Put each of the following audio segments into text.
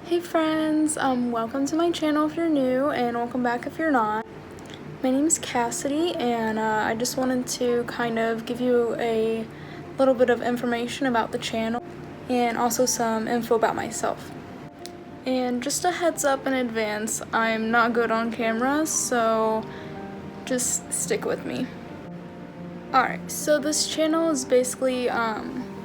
Hey friends, welcome to my channel if you're new, and welcome back if you're not. My name is Cassidy, and I just wanted to kind of give you a little bit of information about the channel and also some info about myself. And just a heads up in advance, I'm not good on camera, so just stick with me. Alright, so this channel is basically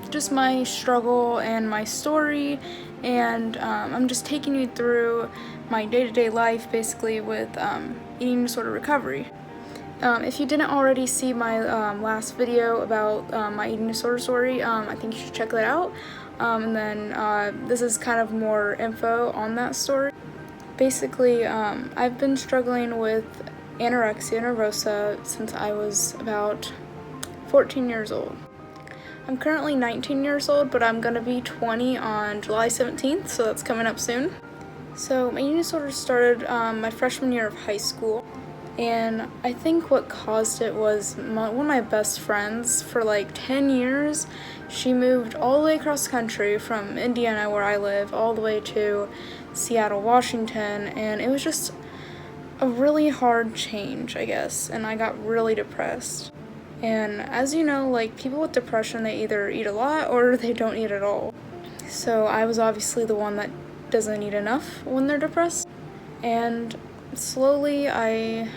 just my struggle and my story, and I'm just taking you through my day-to-day life basically with eating disorder recovery. If you didn't already see my last video about my eating disorder story, I think you should check that out. And then this is kind of more info on that story. Basically, I've been struggling with anorexia nervosa since I was about 14 years old. I'm currently 19 years old, but I'm gonna be 20 on July 17th, so that's coming up soon. So my eating disorder started my freshman year of high school, and I think what caused it was one of my best friends for like 10 years. She moved all the way across the country from Indiana, where I live, all the way to Seattle, Washington, and it was just a really hard change, I guess, and I got really depressed. And as you know, like, people with depression, they either eat a lot or they don't eat at all. So I was obviously the one that doesn't eat enough when they're depressed. And slowly I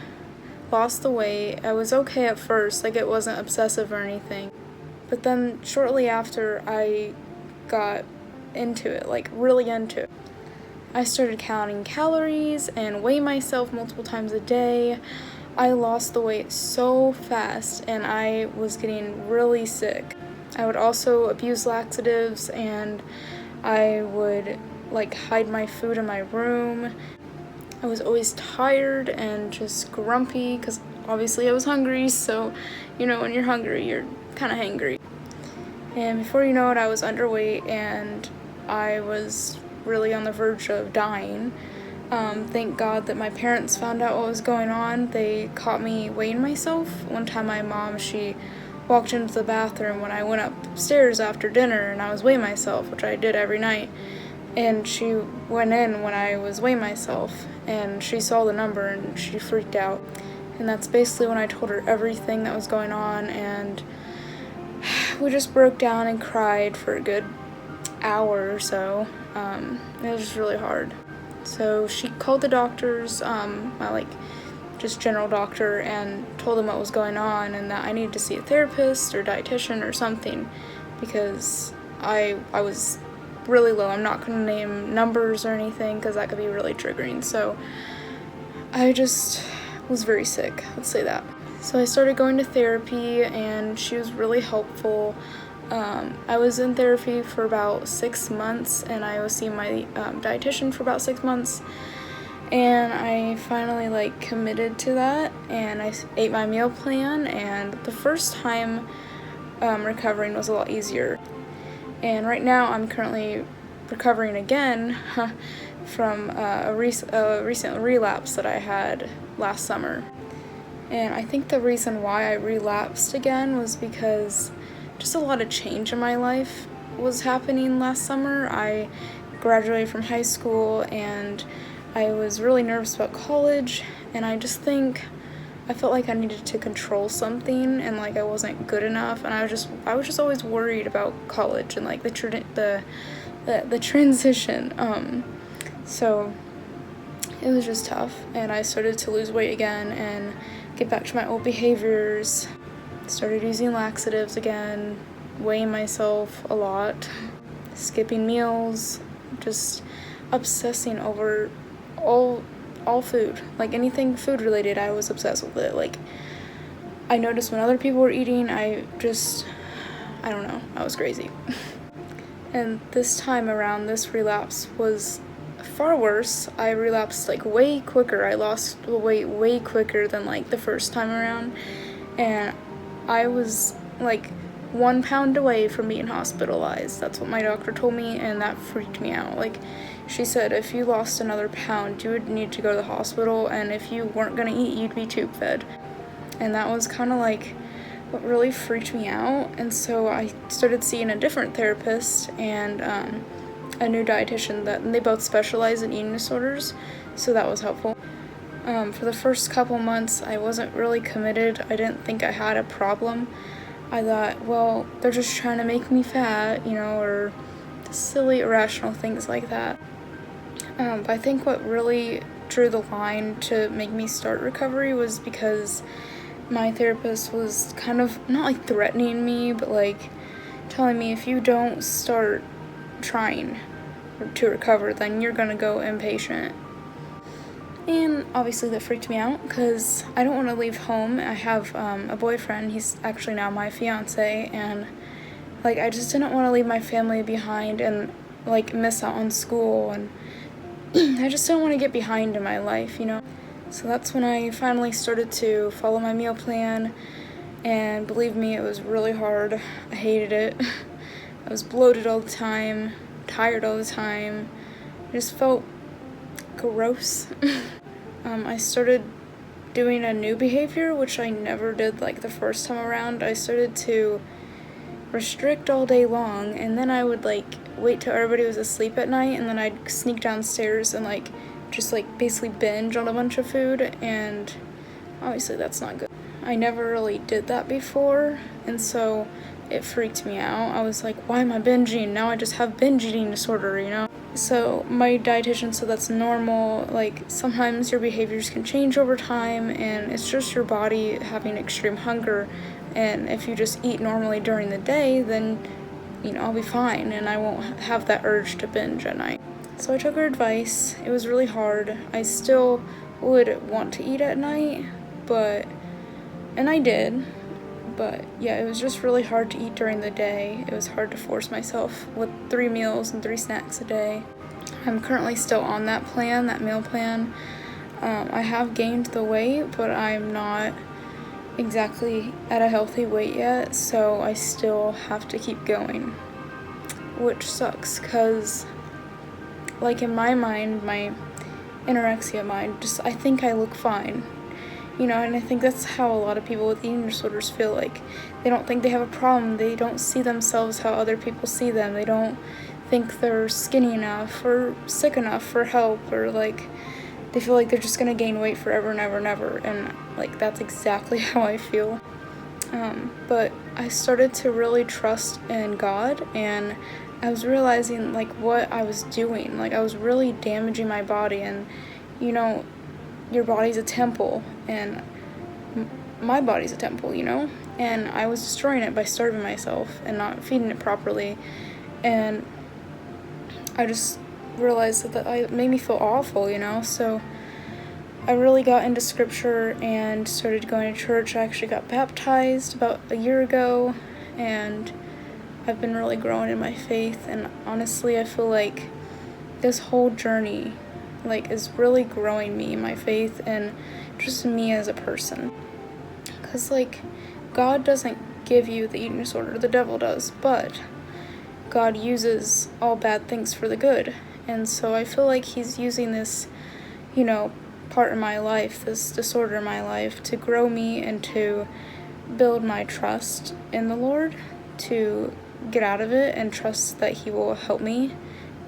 lost the weight. I was okay at first, like it wasn't obsessive or anything. But then shortly after, I got into it, like really into it. I started counting calories and weigh myself multiple times a day. I lost the weight so fast, and I was getting really sick. I would also abuse laxatives, and I would like hide my food in my room. I was always tired and just grumpy because obviously I was hungry, so you know when you're hungry you're kind of hangry. And before you know it, I was underweight and I was really on the verge of dying. Thank God that my parents found out what was going on. They caught me weighing myself. One time my mom, she walked into the bathroom when I went upstairs after dinner and I was weighing myself, which I did every night. And she went in when I was weighing myself and she saw the number and she freaked out. And that's basically when I told her everything that was going on, and we just broke down and cried for a good hour or so. It was just really hard. So she called the doctors, my just general doctor, and told them what was going on and that I needed to see a therapist or dietitian or something because I was really low. I'm not going to name numbers or anything because that could be really triggering. So I just was very sick, let's say that. So I started going to therapy and she was really helpful. I was in therapy for about 6 months, and I was seeing my dietitian for about 6 months, and I finally committed to that, and I ate my meal plan, and the first time recovering was a lot easier. And right now I'm currently recovering again from a recent relapse that I had last summer. And I think the reason why I relapsed again was because just a lot of change in my life was happening last summer. I graduated from high school and I was really nervous about college, and I felt like I needed to control something and I wasn't good enough, and I was just always worried about college and the transition. So it was just tough, and I started to lose weight again and get back to my old behaviors. Started using laxatives again, weighing myself a lot, skipping meals, just obsessing over all food. Like anything food related, I was obsessed with it. I noticed when other people were eating, I don't know, I was crazy. And this time around, this relapse was far worse. I relapsed way quicker. I lost the weight way quicker than the first time around, and I was 1 pound away from being hospitalized. That's what my doctor told me, and that freaked me out. She said if you lost another pound, you would need to go to the hospital, and if you weren't gonna eat, you'd be tube fed. And that was kind of what really freaked me out. And so I started seeing a different therapist, and a new dietitian that they both specialize in eating disorders, so that was helpful. For the first couple months, I wasn't really committed. I didn't think I had a problem. I thought, well, they're just trying to make me fat, or silly, irrational things like that. But I think what really drew the line to make me start recovery was because my therapist was kind of, not like threatening me, but like telling me if you don't start trying to recover, then you're gonna go inpatient. And obviously that freaked me out because I don't want to leave home. I have a boyfriend. He's actually now my fiance, and like I just didn't want to leave my family behind and like miss out on school, and I just don't want to get behind in my life, So that's when I finally started to follow my meal plan, and believe me, it was really hard. I hated it. I was bloated all the time, tired all the time. I just felt gross. I started doing a new behavior, which I never did like the first time around. I started to restrict all day long, and then I would like wait till everybody was asleep at night, and then I'd sneak downstairs and like just like basically binge on a bunch of food, and obviously that's not good. I never really did that before, and so it freaked me out. I was like, why am I binging? Now I just have binge eating disorder, So my dietitian said that's normal. Like sometimes your behaviors can change over time, and it's just your body having extreme hunger. And if you just eat normally during the day, then I'll be fine, and I won't have that urge to binge at night. So I took her advice. It was really hard. I still would want to eat at night, and I did. But yeah, it was just really hard to eat during the day. It was hard to force myself with 3 meals and 3 snacks a day. I'm currently still on that meal plan. I have gained the weight, but I'm not exactly at a healthy weight yet, so I still have to keep going, which sucks because, like, in my mind, my anorexia mind, I think I look fine. And I think that's how a lot of people with eating disorders feel. Like, they don't think they have a problem. They don't see themselves how other people see them. They don't think they're skinny enough or sick enough for help, or like they feel like they're just gonna gain weight forever and ever and ever. And like that's exactly how I feel. But I started to really trust in God, and I was realizing like what I was doing. Like I was really damaging my body, and your body's a temple, and my body's a temple, and I was destroying it by starving myself and not feeding it properly, and I just realized that it made me feel awful, so I really got into scripture and started going to church. I actually got baptized about a year ago, and I've been really growing in my faith, and honestly I feel like this whole journey is really growing me, my faith, and just me as a person. Because God doesn't give you the eating disorder, the devil does, but God uses all bad things for the good. And so I feel like he's using this, part in my life, this disorder in my life, to grow me and to build my trust in the Lord, to get out of it and trust that he will help me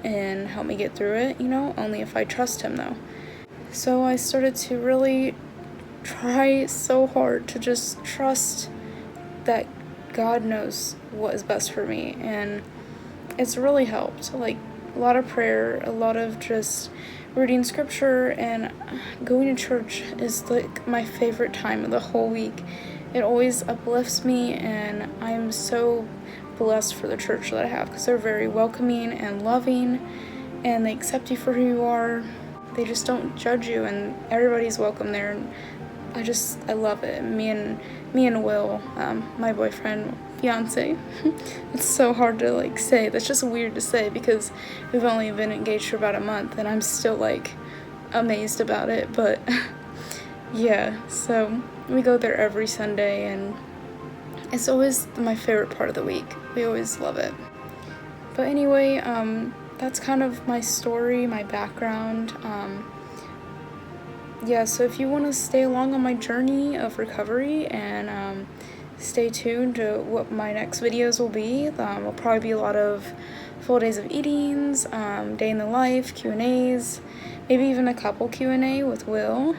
and help me get through it, only if I trust him though. So I started to really try so hard to just trust that God knows what is best for me, and it's really helped. A lot of prayer, a lot of just reading scripture, and going to church is my favorite time of the whole week. It always uplifts me, and I'm so blessed for the church that I have, because they're very welcoming and loving, and they accept you for who you are. They just don't judge you, and everybody's welcome there, and I love it. Me and Will, my boyfriend, fiance, it's so hard to say. That's just weird to say because we've only been engaged for about a month, and I'm still amazed about it, but yeah, so we go there every Sunday, and it's always my favorite part of the week. We always love it. But anyway, that's kind of my story, my background. Yeah, so if you want to stay along on my journey of recovery, and stay tuned to what my next videos will be. Will probably be a lot of full days of eatings, day in the life, Q&As, maybe even a couple Q&A with Will.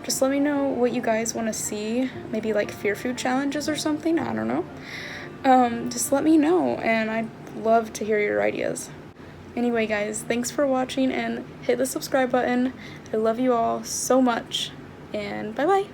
Just let me know what you guys want to see, maybe like fear food challenges or something, I don't know. Just let me know, and I'd love to hear your ideas. Anyway guys, thanks for watching, and hit the subscribe button. I love you all so much, and bye bye.